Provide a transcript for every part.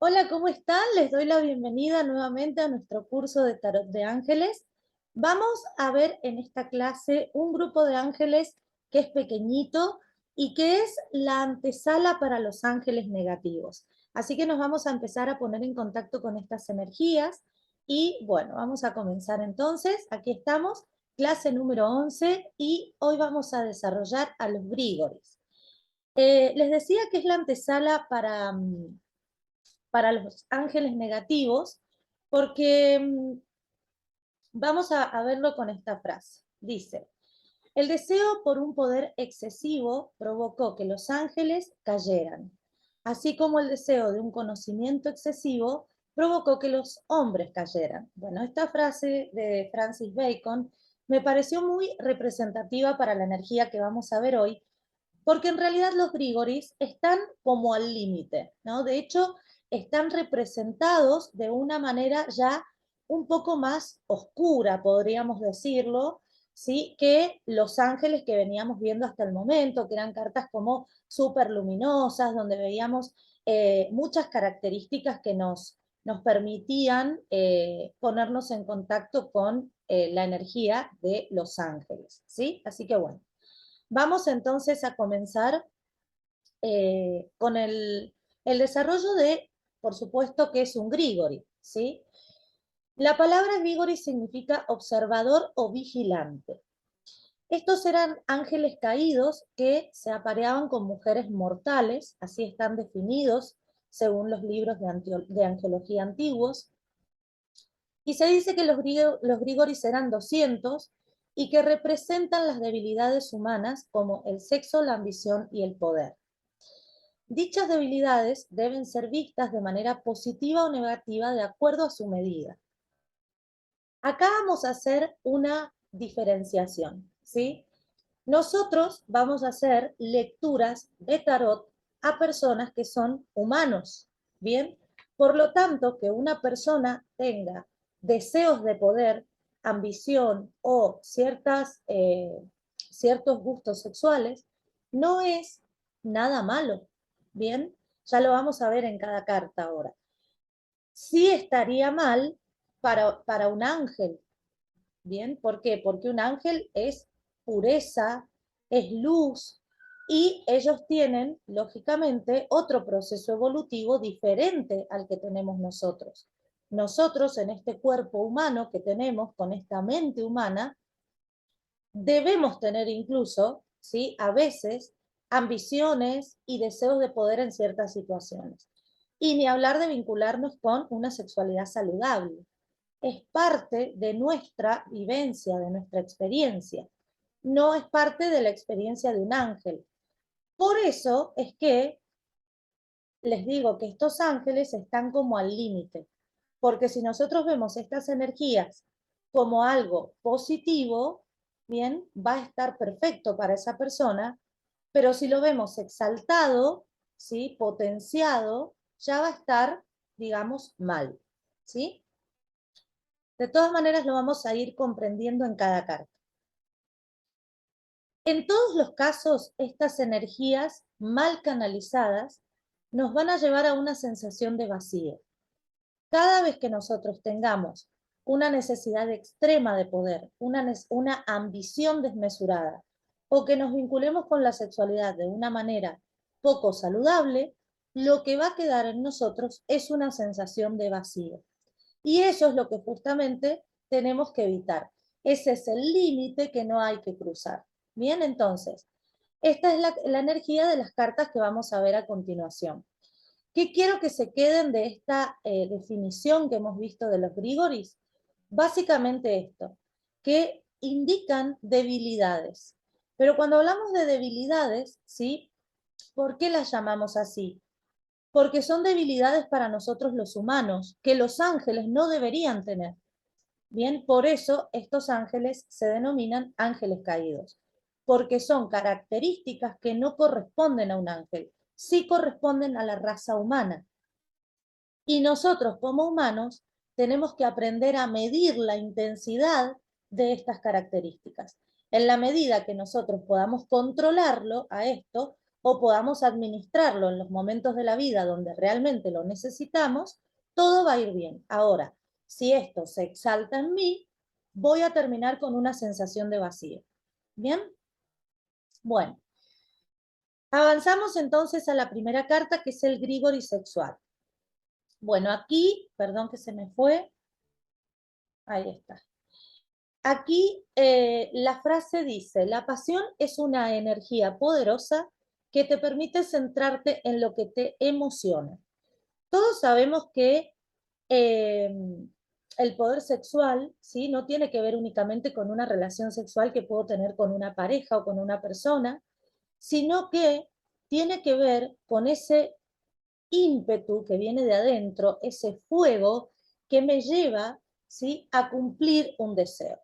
Hola, ¿cómo están? Les doy la bienvenida nuevamente a nuestro curso de Tarot de Ángeles. Vamos a ver en esta clase un grupo de ángeles que es pequeñito y que es la antesala para los ángeles negativos. Así que nos vamos a empezar a poner en contacto con estas energías y bueno, vamos a comenzar entonces. Aquí estamos, clase número 11 y hoy vamos a desarrollar a los Grígoris. Les decía que es la antesala para los ángeles negativos, porque vamos a verlo con esta frase. Dice, el deseo por un poder excesivo provocó que los ángeles cayeran, así como el deseo de un conocimiento excesivo provocó que los hombres cayeran. Bueno, esta frase de Francis Bacon me pareció muy representativa para la energía que vamos a ver hoy, porque en realidad los Grigoris están como al límite, ¿no? De hecho, están representados de una manera ya un poco más oscura, podríamos decirlo, ¿sí? Que los ángeles que veníamos viendo hasta el momento, que eran cartas como súper luminosas, donde veíamos muchas características que nos permitían ponernos en contacto con la energía de los ángeles, ¿sí? Así que bueno. Vamos entonces a comenzar con el desarrollo de, por supuesto, que es un Grigori, ¿sí? La palabra Grigori significa observador o vigilante. Estos eran ángeles caídos que se apareaban con mujeres mortales, así están definidos según los libros de angelología antiguos, y se dice que los Grigoris eran 200 y que representan las debilidades humanas como el sexo, la ambición y el poder. Dichas debilidades deben ser vistas de manera positiva o negativa de acuerdo a su medida. Acá vamos a hacer una diferenciación, ¿sí? Nosotros vamos a hacer lecturas de tarot a personas que son humanos, ¿bien? Por lo tanto, que una persona tenga deseos de poder, ambición o ciertos gustos sexuales, no es nada malo, ¿bien? Ya lo vamos a ver en cada carta ahora. Sí estaría mal para un ángel, ¿bien? ¿Por qué? Porque un ángel es pureza, es luz, y ellos tienen, lógicamente, otro proceso evolutivo diferente al que tenemos nosotros. Nosotros, en este cuerpo humano que tenemos, con esta mente humana, debemos tener incluso, ¿sí? A veces, ambiciones y deseos de poder en ciertas situaciones. Y ni hablar de vincularnos con una sexualidad saludable. Es parte de nuestra vivencia, de nuestra experiencia. No es parte de la experiencia de un ángel. Por eso es que les digo que estos ángeles están como al límite, porque si nosotros vemos estas energías como algo positivo, bien, va a estar perfecto para esa persona, pero si lo vemos exaltado, ¿sí? Potenciado, ya va a estar, digamos, mal, ¿sí? De todas maneras lo vamos a ir comprendiendo en cada carta. En todos los casos, estas energías mal canalizadas nos van a llevar a una sensación de vacío. Cada vez que nosotros tengamos una necesidad extrema de poder, una ambición desmesurada, o que nos vinculemos con la sexualidad de una manera poco saludable, lo que va a quedar en nosotros es una sensación de vacío. Y eso es lo que justamente tenemos que evitar. Ese es el límite que no hay que cruzar. Bien, entonces, esta es la energía de las cartas que vamos a ver a continuación. ¿Qué quiero que se queden de esta definición que hemos visto de los Grigoris? Básicamente esto, que indican debilidades. Pero cuando hablamos de debilidades, ¿sí? ¿Por qué las llamamos así? Porque son debilidades para nosotros los humanos, que los ángeles no deberían tener. Bien, por eso estos ángeles se denominan ángeles caídos, porque son características que no corresponden a un ángel, sí corresponden a la raza humana. Y nosotros como humanos tenemos que aprender a medir la intensidad de estas características. En la medida que nosotros podamos controlarlo a esto, o podamos administrarlo en los momentos de la vida donde realmente lo necesitamos, todo va a ir bien. Ahora, si esto se exalta en mí, voy a terminar con una sensación de vacío. ¿Bien? Bueno, avanzamos entonces a la primera carta, que es el Grigori sexual. Bueno, aquí, perdón que se me fue, ahí está. Aquí la frase dice, la pasión es una energía poderosa que te permite centrarte en lo que te emociona. Todos sabemos que eh, el poder sexual, ¿sí?, no tiene que ver únicamente con una relación sexual que puedo tener con una pareja o con una persona, sino que tiene que ver con ese ímpetu que viene de adentro, ese fuego que me lleva, ¿sí?, a cumplir un deseo.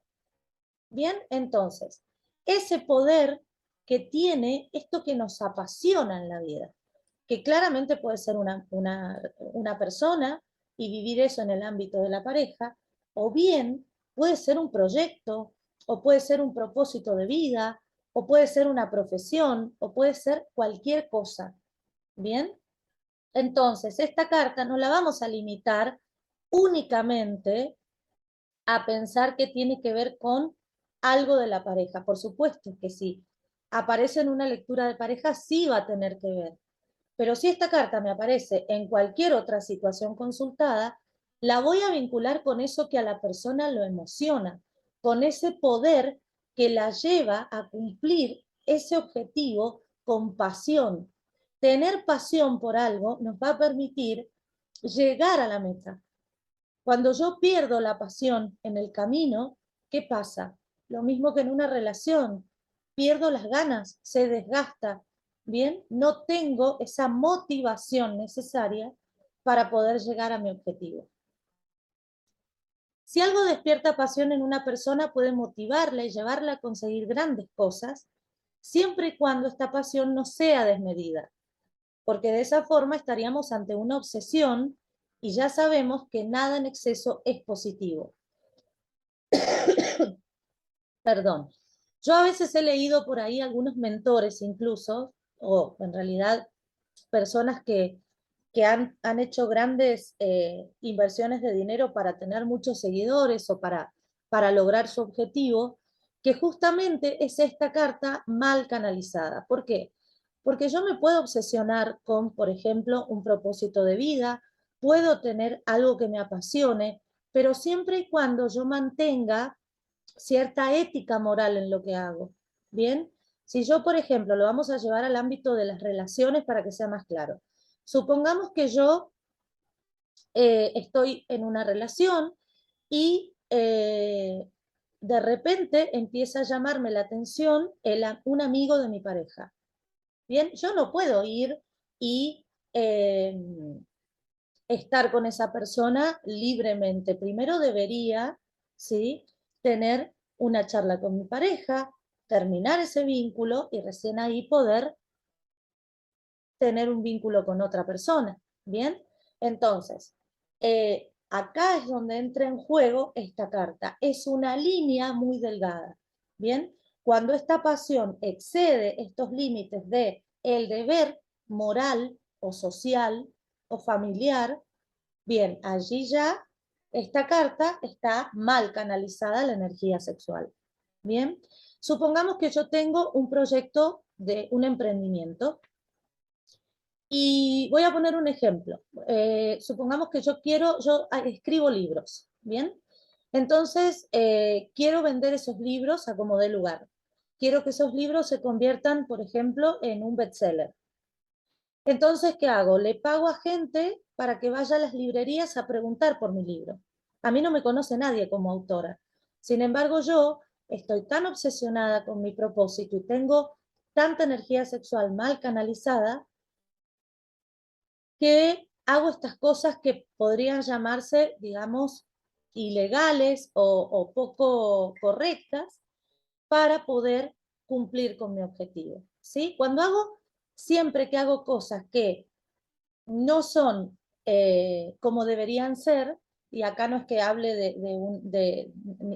Bien, entonces, ese poder que tiene esto que nos apasiona en la vida, que claramente puede ser una persona y vivir eso en el ámbito de la pareja, o bien puede ser un proyecto, o puede ser un propósito de vida, o puede ser una profesión, o puede ser cualquier cosa. Bien, entonces esta carta no la vamos a limitar únicamente a pensar que tiene que ver con algo de la pareja. Por supuesto que sí. Aparece en una lectura de pareja, sí va a tener que ver. Pero si esta carta me aparece en cualquier otra situación consultada, la voy a vincular con eso que a la persona lo emociona, con ese poder que la lleva a cumplir ese objetivo con pasión. Tener pasión por algo nos va a permitir llegar a la meta. Cuando yo pierdo la pasión en el camino, ¿qué pasa? Lo mismo que en una relación. Pierdo las ganas, se desgasta. Bien, no tengo esa motivación necesaria para poder llegar a mi objetivo. Si algo despierta pasión en una persona, puede motivarla y llevarla a conseguir grandes cosas, siempre y cuando esta pasión no sea desmedida, porque de esa forma estaríamos ante una obsesión y ya sabemos que nada en exceso es positivo. Perdón. Yo a veces he leído por ahí algunos mentores incluso, o en realidad personas que han hecho grandes inversiones de dinero para tener muchos seguidores o para lograr su objetivo, que justamente es esta carta mal canalizada. ¿Por qué? Porque yo me puedo obsesionar con, por ejemplo, un propósito de vida, puedo tener algo que me apasione, pero siempre y cuando yo mantenga cierta ética moral en lo que hago. Bien, si yo, por ejemplo, lo vamos a llevar al ámbito de las relaciones para que sea más claro. Supongamos que yo estoy en una relación y de repente empieza a llamarme la atención un amigo de mi pareja. Bien, yo no puedo ir y estar con esa persona libremente. Primero debería, ¿sí?, tener una charla con mi pareja, terminar ese vínculo y recién ahí poder tener un vínculo con otra persona. ¿Bien? Entonces, acá es donde entra en juego esta carta. Es una línea muy delgada. ¿Bien? Cuando esta pasión excede estos límites de el deber moral o social o familiar, bien, allí ya esta carta está mal canalizada la energía sexual. Bien, supongamos que yo tengo un proyecto de un emprendimiento y voy a poner un ejemplo. Supongamos que yo escribo libros, ¿bien? Entonces, quiero vender esos libros a como dé lugar. Quiero que esos libros se conviertan, por ejemplo, en un bestseller. Entonces, ¿qué hago? Le pago a gente para que vaya a las librerías a preguntar por mi libro. A mí no me conoce nadie como autora. Sin embargo, yo estoy tan obsesionada con mi propósito y tengo tanta energía sexual mal canalizada que hago estas cosas que podrían llamarse, digamos, ilegales o poco correctas para poder cumplir con mi objetivo. ¿Sí? Siempre que hago cosas que no son como deberían ser, y acá no es que hable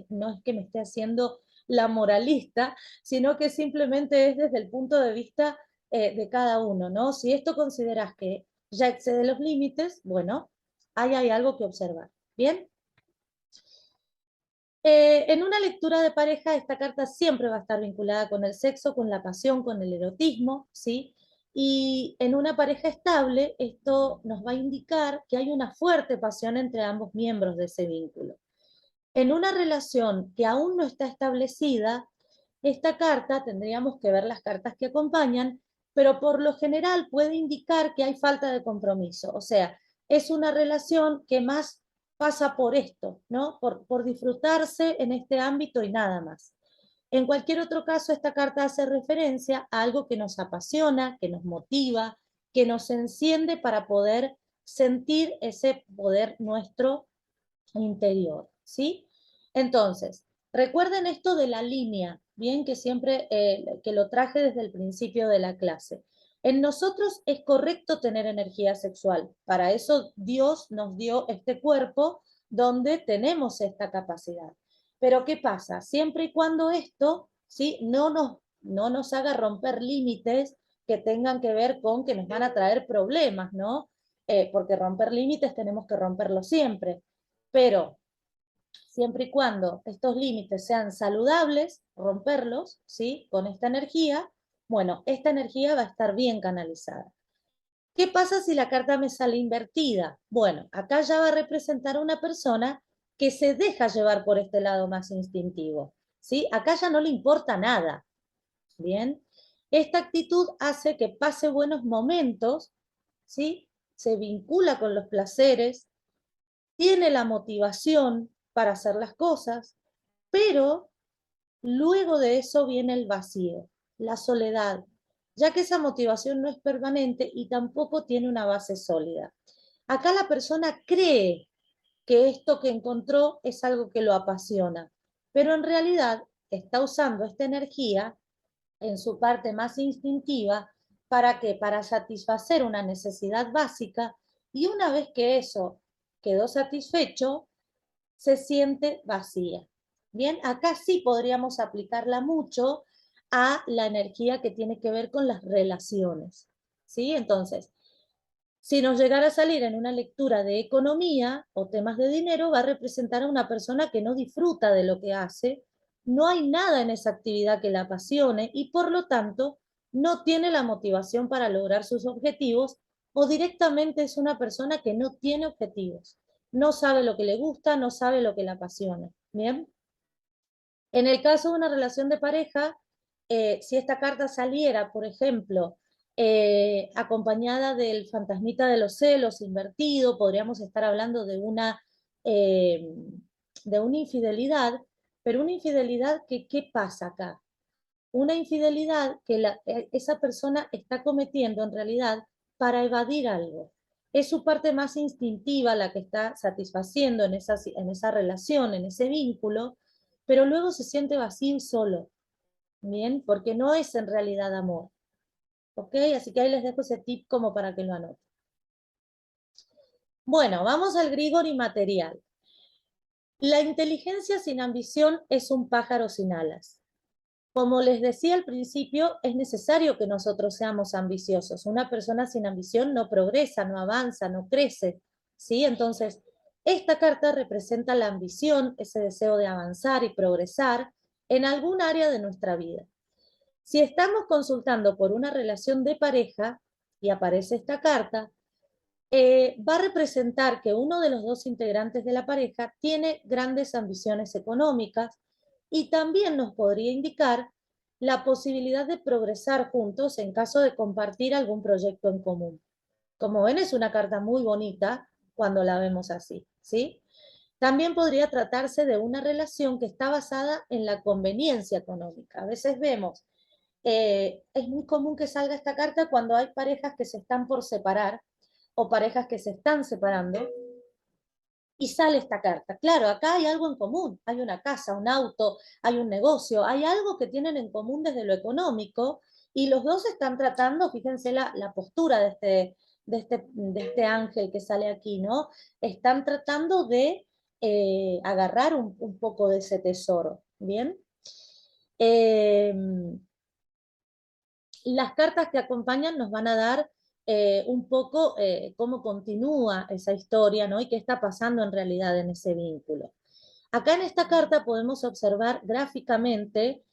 no es que me esté haciendo la moralista, sino que simplemente es desde el punto de vista de cada uno, ¿no? Si esto consideras que ya excede los límites, bueno, ahí hay algo que observar. ¿Bien? En una lectura de pareja, esta carta siempre va a estar vinculada con el sexo, con la pasión, con el erotismo, ¿sí? Y en una pareja estable, esto nos va a indicar que hay una fuerte pasión entre ambos miembros de ese vínculo. En una relación que aún no está establecida, esta carta, tendríamos que ver las cartas que acompañan, pero por lo general puede indicar que hay falta de compromiso. O sea, es una relación que más pasa por esto, ¿no? Por disfrutarse en este ámbito y nada más. En cualquier otro caso, esta carta hace referencia a algo que nos apasiona, que nos motiva, que nos enciende para poder sentir ese poder nuestro interior, ¿sí? Entonces, recuerden esto de la línea, bien, que siempre que lo traje desde el principio de la clase. En nosotros es correcto tener energía sexual. Para eso Dios nos dio este cuerpo donde tenemos esta capacidad. Pero ¿qué pasa? Siempre y cuando esto, ¿sí? No nos haga romper límites que tengan que ver con que nos van a traer problemas, ¿no? Porque romper límites tenemos que romperlo siempre. Pero siempre y cuando estos límites sean saludables, romperlos, ¿sí? Con esta energía, bueno, esta energía va a estar bien canalizada. ¿Qué pasa si la carta me sale invertida? Bueno, acá ya va a representar a una persona que se deja llevar por este lado más instintivo, ¿sí? Acá ya no le importa nada, ¿bien? Esta actitud hace que pase buenos momentos, ¿sí? Se vincula con los placeres, tiene la motivación para hacer las cosas, pero luego de eso viene el vacío, la soledad, ya que esa motivación no es permanente y tampoco tiene una base sólida. Acá la persona cree que esto que encontró es algo que lo apasiona, pero en realidad está usando esta energía en su parte más instintiva. ¿Para qué? Para satisfacer una necesidad básica, y una vez que eso quedó satisfecho, se siente vacía. Bien, acá sí podríamos aplicarla mucho a la energía que tiene que ver con las relaciones. ¿Sí? Entonces, si nos llegara a salir en una lectura de economía o temas de dinero, va a representar a una persona que no disfruta de lo que hace, no hay nada en esa actividad que la apasione y por lo tanto no tiene la motivación para lograr sus objetivos, o directamente es una persona que no tiene objetivos, no sabe lo que le gusta, no sabe lo que la apasiona. Bien. En el caso de una relación de pareja, si esta carta saliera, por ejemplo, acompañada del fantasmita de los celos invertido, podríamos estar hablando eh, de una infidelidad, pero una infidelidad que, ¿qué pasa acá? Una infidelidad que esa persona está cometiendo en realidad para evadir algo. Es su parte más instintiva la que está satisfaciendo en esa relación, en ese vínculo, pero luego se siente vacío y solo, ¿bien? Porque no es en realidad amor, ¿ok? Así que ahí les dejo ese tip como para que lo anoten. Bueno, vamos al Grigori material. La inteligencia sin ambición es un pájaro sin alas. Como les decía al principio, es necesario que nosotros seamos ambiciosos. Una persona sin ambición no progresa, no avanza, no crece, ¿sí? Entonces, esta carta representa la ambición, ese deseo de avanzar y progresar en algún área de nuestra vida. Si estamos consultando por una relación de pareja y aparece esta carta, va a representar que uno de los dos integrantes de la pareja tiene grandes ambiciones económicas, y también nos podría indicar la posibilidad de progresar juntos en caso de compartir algún proyecto en común. Como ven, es una carta muy bonita cuando la vemos así, ¿sí? También podría tratarse de una relación que está basada en la conveniencia económica. A veces vemos, es muy común que salga esta carta cuando hay parejas que se están por separar o parejas que se están separando, y sale esta carta. Claro, acá hay algo en común, hay una casa, un auto, hay un negocio, hay algo que tienen en común desde lo económico, y los dos están tratando, fíjense la postura de este ángel que sale aquí, ¿no? Están tratando de agarrar un poco de ese tesoro, ¿bien? las cartas que acompañan nos van a dar un poco cómo continúa esa historia, ¿no? Y qué está pasando en realidad en ese vínculo. Acá en esta carta podemos observar gráficamente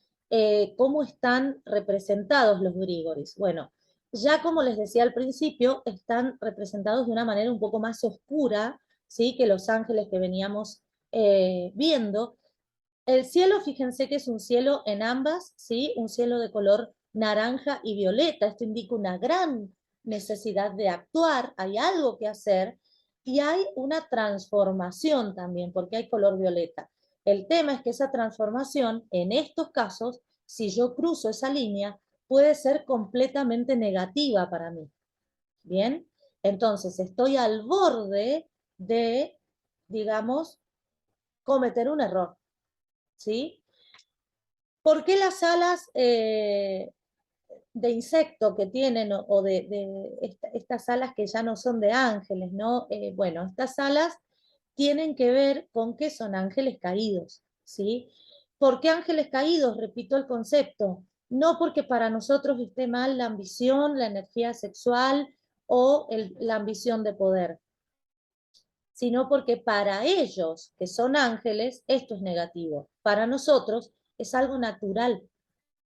cómo están representados los Grigoris. Bueno, ya como les decía al principio, están representados de una manera un poco más oscura, ¿sí? Que los ángeles que veníamos viendo. El cielo, fíjense que es un cielo en ambas, ¿sí? Un cielo de color naranja y violeta. Esto indica una gran necesidad de actuar, hay algo que hacer y hay una transformación también, porque hay color violeta. El tema es que esa transformación, en estos casos, si yo cruzo esa línea, puede ser completamente negativa para mí. ¿Bien? Entonces, estoy al borde de, digamos, cometer un error. ¿Sí? ¿Por qué las alas de insecto que tienen o de estas alas que ya no son de ángeles, ¿no? Bueno, estas alas tienen que ver con que son ángeles caídos, ¿sí? ¿Por qué ángeles caídos? Repito el concepto. No porque para nosotros esté mal la ambición, la energía sexual o la ambición de poder, sino porque para ellos, que son ángeles, esto es negativo. Para nosotros es algo natural,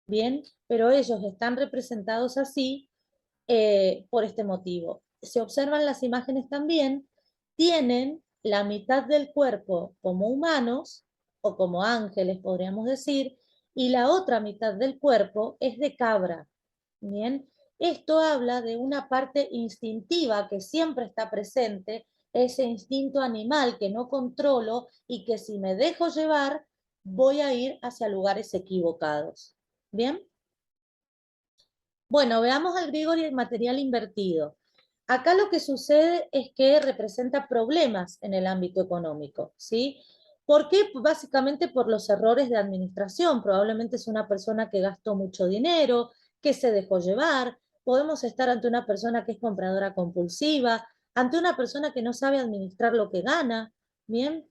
¿bien? Pero ellos están representados así por este motivo. Se observan las imágenes también, tienen la mitad del cuerpo como humanos, o como ángeles podríamos decir, y la otra mitad del cuerpo es de cabra, ¿bien? Esto habla de una parte instintiva que siempre está presente, ese instinto animal que no controlo y que si me dejo llevar, voy a ir hacia lugares equivocados. ¿Bien? Bueno, veamos al Grigori el material invertido. Acá lo que sucede es que representa problemas en el ámbito económico, ¿sí? ¿Por qué? Básicamente por los errores de administración. Probablemente es una persona que gastó mucho dinero, que se dejó llevar. Podemos estar ante una persona que es compradora compulsiva, ante una persona que no sabe administrar lo que gana, ¿bien?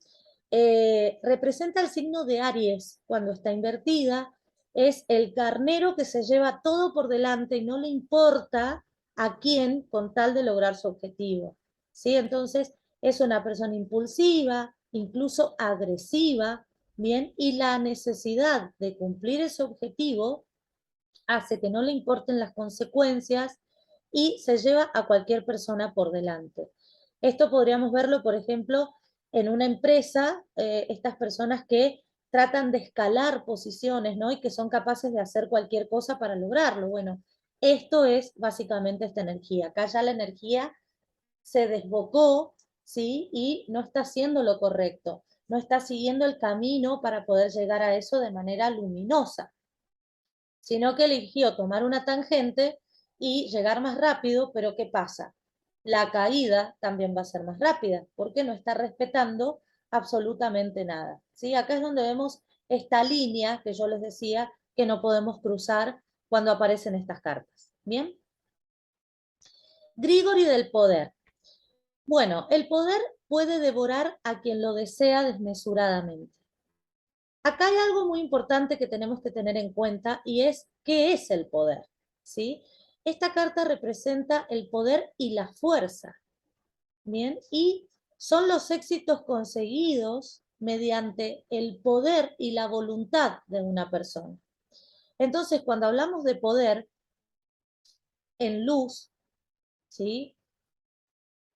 Representa el signo de Aries cuando está invertida, es el carnero que se lleva todo por delante y no le importa a quién con tal de lograr su objetivo. ¿Sí? Entonces es una persona impulsiva, incluso agresiva, ¿bien? Y la necesidad de cumplir ese objetivo hace que no le importen las consecuencias y se lleva a cualquier persona por delante. Esto podríamos verlo, por ejemplo, en una empresa, estas personas que tratan de escalar posiciones, ¿no? Y que son capaces de hacer cualquier cosa para lograrlo. Bueno, esto es básicamente esta energía. Acá ya la energía se desbocó, ¿sí? Y no está haciendo lo correcto, no está siguiendo el camino para poder llegar a eso de manera luminosa, sino que eligió tomar una tangente y llegar más rápido, pero ¿qué pasa? La caída también va a ser más rápida, porque no está respetando absolutamente nada. ¿Sí? Acá es donde vemos esta línea que yo les decía que no podemos cruzar cuando aparecen estas cartas. ¿Bien? Grigori del poder. Bueno, el poder puede devorar a quien lo desea desmesuradamente. Acá hay algo muy importante que tenemos que tener en cuenta y es qué es el poder, ¿sí? Esta carta representa el poder y la fuerza, ¿bien? Y son los éxitos conseguidos mediante el poder y la voluntad de una persona. Entonces, cuando hablamos de poder en luz, ¿sí?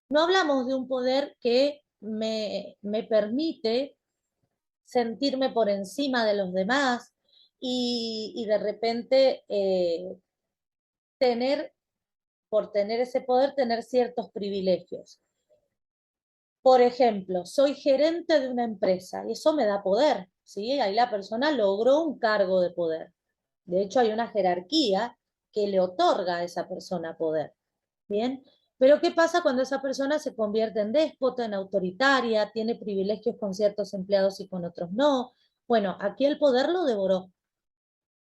No hablamos de un poder que me permite sentirme por encima de los demás y de repente tener, por tener ese poder, tener ciertos privilegios. Por ejemplo, soy gerente de una empresa y eso me da poder, ¿sí? Ahí la persona logró un cargo de poder. De hecho, hay una jerarquía que le otorga a esa persona poder. ¿Bien? Pero ¿qué pasa cuando esa persona se convierte en déspota, en autoritaria, tiene privilegios con ciertos empleados y con otros no? Bueno, aquí el poder lo devoró,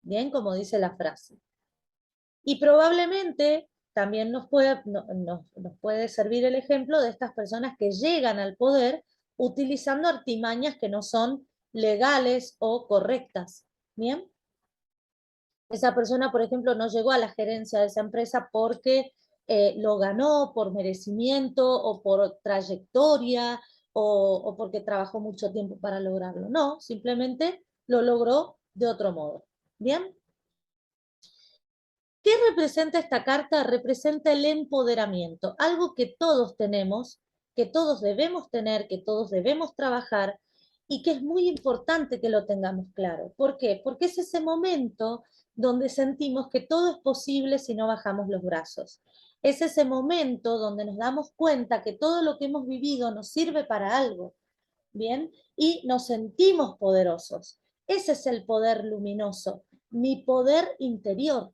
bien, como dice la frase. Y probablemente también nos puede servir el ejemplo de estas personas que llegan al poder utilizando artimañas que no son legales o correctas, ¿bien? Esa persona, por ejemplo, no llegó a la gerencia de esa empresa porque lo ganó por merecimiento o por trayectoria o porque trabajó mucho tiempo para lograrlo. No, simplemente lo logró de otro modo. ¿Bien? ¿Qué representa esta carta? Representa el empoderamiento, algo que todos tenemos, que todos debemos tener, que todos debemos trabajar y que es muy importante que lo tengamos claro. ¿Por qué? Porque es ese momento donde sentimos que todo es posible si no bajamos los brazos. Es ese momento donde nos damos cuenta que todo lo que hemos vivido nos sirve para algo, ¿bien? Y nos sentimos poderosos. Ese es el poder luminoso, mi poder interior.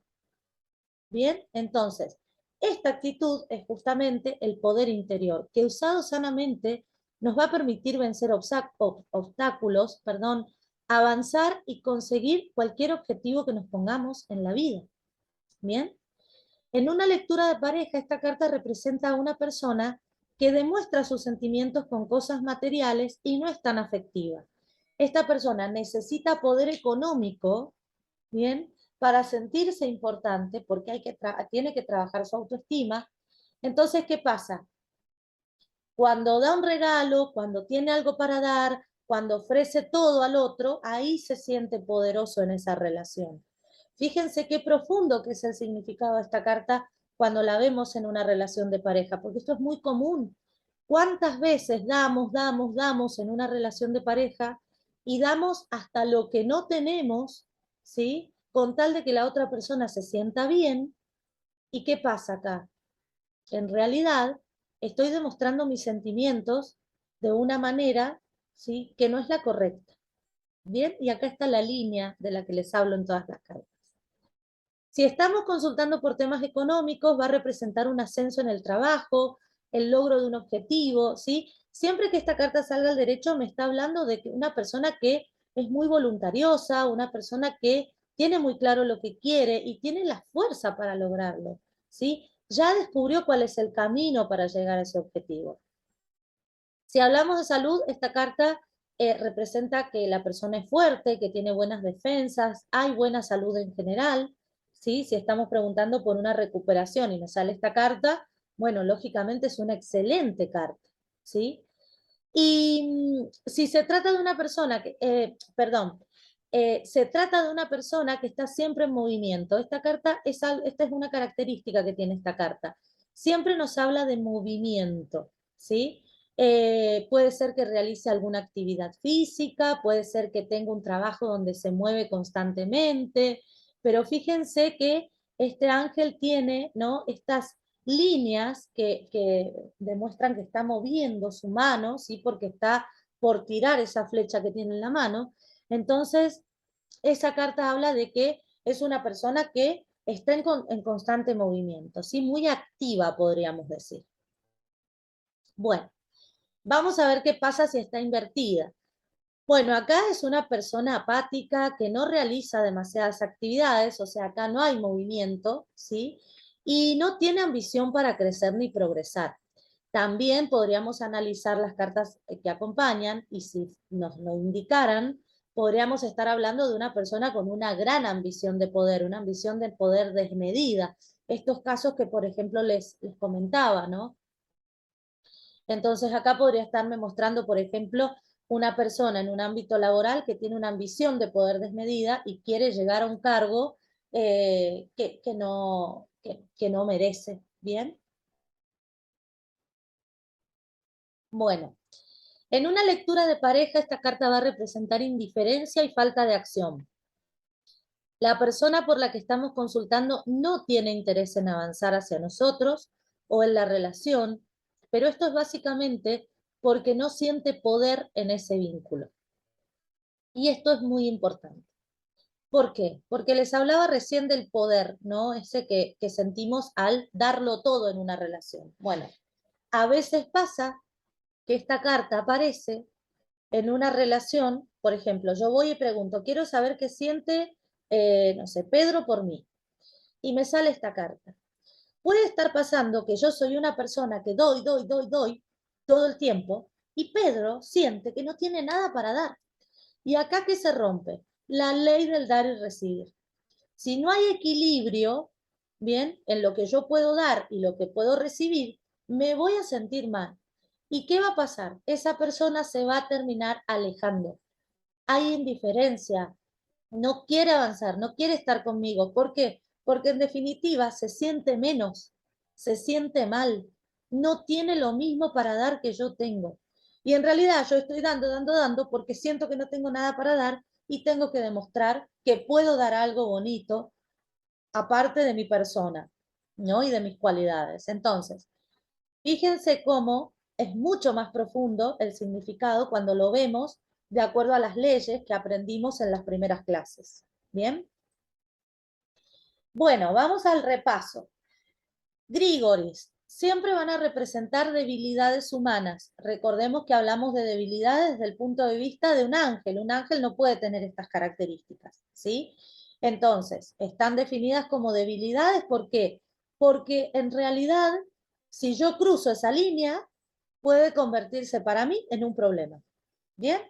Bien, entonces, esta actitud es justamente el poder interior, que usado sanamente nos va a permitir vencer obstáculos, perdón, avanzar y conseguir cualquier objetivo que nos pongamos en la vida. Bien, en una lectura de pareja, esta carta representa a una persona que demuestra sus sentimientos con cosas materiales y no es tan afectiva. Esta persona necesita poder económico, ¿bien? Para sentirse importante, porque tiene que trabajar su autoestima. Entonces, ¿qué pasa? Cuando da un regalo, cuando tiene algo para dar, cuando ofrece todo al otro, ahí se siente poderoso en esa relación. Fíjense qué profundo que es el significado de esta carta cuando la vemos en una relación de pareja, porque esto es muy común. ¿Cuántas veces damos en una relación de pareja y damos hasta lo que no tenemos, ¿sí? Con tal de que la otra persona se sienta bien? ¿Y qué pasa acá? En realidad, estoy demostrando mis sentimientos de una manera, ¿sí? Que no es la correcta. Bien, y acá está la línea de la que les hablo en todas las cartas. Si estamos consultando por temas económicos, va a representar un ascenso en el trabajo, el logro de un objetivo, ¿sí? Siempre que esta carta salga al derecho, me está hablando de que una persona que es muy voluntariosa, una persona que tiene muy claro lo que quiere y tiene la fuerza para lograrlo, ¿sí? Ya descubrió cuál es el camino para llegar a ese objetivo. Si hablamos de salud, esta carta representa que la persona es fuerte, que tiene buenas defensas, hay buena salud en general, ¿sí? Si estamos preguntando por una recuperación y nos sale esta carta, bueno, lógicamente es una excelente carta, ¿sí? Y si se trata de una persona que, se trata de una persona que está siempre en movimiento. Esta es una característica que tiene esta carta. Siempre nos habla de movimiento, ¿sí? Puede ser que realice alguna actividad física, puede ser que tenga un trabajo donde se mueve constantemente, pero fíjense que este ángel tiene, ¿no? Estas líneas que demuestran que está moviendo su mano, ¿sí? Porque está por tirar esa flecha que tiene en la mano. Entonces, esa carta habla de que es una persona que está en constante movimiento, ¿sí? Muy activa, podríamos decir. Bueno, vamos a ver qué pasa si está invertida. Bueno, acá es una persona apática que no realiza demasiadas actividades, o sea, acá no hay movimiento, ¿sí? Y no tiene ambición para crecer ni progresar. También podríamos analizar las cartas que acompañan y si nos lo indicaran, podríamos estar hablando de una persona con una gran ambición de poder, una ambición de poder desmedida. Estos casos que, por ejemplo, les comentaba, ¿no? Entonces acá podría estarme mostrando, por ejemplo, una persona en un ámbito laboral que tiene una ambición de poder desmedida y quiere llegar a un cargo que no merece. ¿Bien? Bueno, en una lectura de pareja esta carta va a representar indiferencia y falta de acción. La persona por la que estamos consultando no tiene interés en avanzar hacia nosotros o en la relación, pero esto es básicamente porque no siente poder en ese vínculo. Y esto es muy importante. ¿Por qué? Porque les hablaba recién del poder, ¿no? Ese que sentimos al darlo todo en una relación. Bueno, a veces pasa que esta carta aparece en una relación, por ejemplo, yo voy y pregunto, quiero saber qué siente, no sé, Pedro por mí. Y me sale esta carta. Puede estar pasando que yo soy una persona que doy todo el tiempo y Pedro siente que no tiene nada para dar. ¿Y acá qué se rompe? La ley del dar y recibir. Si no hay equilibrio, bien, en lo que yo puedo dar y lo que puedo recibir, me voy a sentir mal. ¿Y qué va a pasar? Esa persona se va a terminar alejando. Hay indiferencia, no quiere avanzar, no quiere estar conmigo. ¿Por qué? Porque en definitiva se siente menos, se siente mal, no tiene lo mismo para dar que yo tengo. Y en realidad yo estoy dando, porque siento que no tengo nada para dar y tengo que demostrar que puedo dar algo bonito aparte de mi persona, ¿no? Y de mis cualidades. Entonces, fíjense cómo es mucho más profundo el significado cuando lo vemos de acuerdo a las leyes que aprendimos en las primeras clases. ¿Bien? Bueno, vamos al repaso. Grigoris siempre van a representar debilidades humanas. Recordemos que hablamos de debilidades desde el punto de vista de un ángel. Un ángel no puede tener estas características, ¿sí? Entonces, están definidas como debilidades. ¿Por qué? Porque en realidad, si yo cruzo esa línea, puede convertirse para mí en un problema. ¿Bien?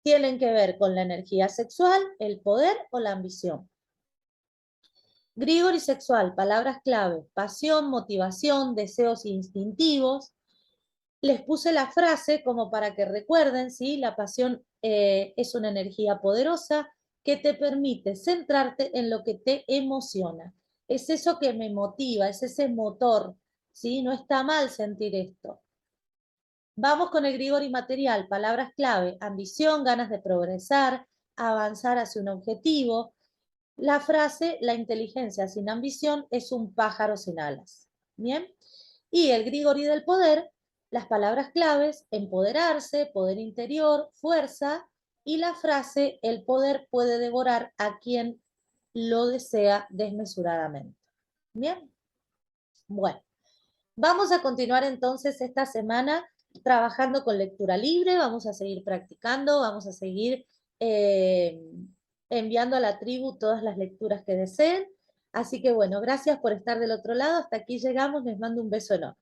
Tienen que ver con la energía sexual, el poder o la ambición. Grigori sexual, palabras clave, pasión, motivación, deseos instintivos. Les puse la frase como para que recuerden, ¿sí? La pasión es una energía poderosa que te permite centrarte en lo que te emociona. Es eso que me motiva, es ese motor, ¿sí? No está mal sentir esto. Vamos con el Grigori material, palabras clave, ambición, ganas de progresar, avanzar hacia un objetivo. La frase, la inteligencia sin ambición es un pájaro sin alas. Bien. Y el Grigori del poder, las palabras claves, empoderarse, poder interior, fuerza. Y la frase, el poder puede devorar a quien lo desea desmesuradamente. Bien. Bueno, vamos a continuar entonces esta semana trabajando con lectura libre, vamos a seguir practicando, vamos a seguir eh, enviando a la tribu todas las lecturas que deseen. Así que bueno, gracias por estar del otro lado. Hasta aquí llegamos, les mando un beso enorme.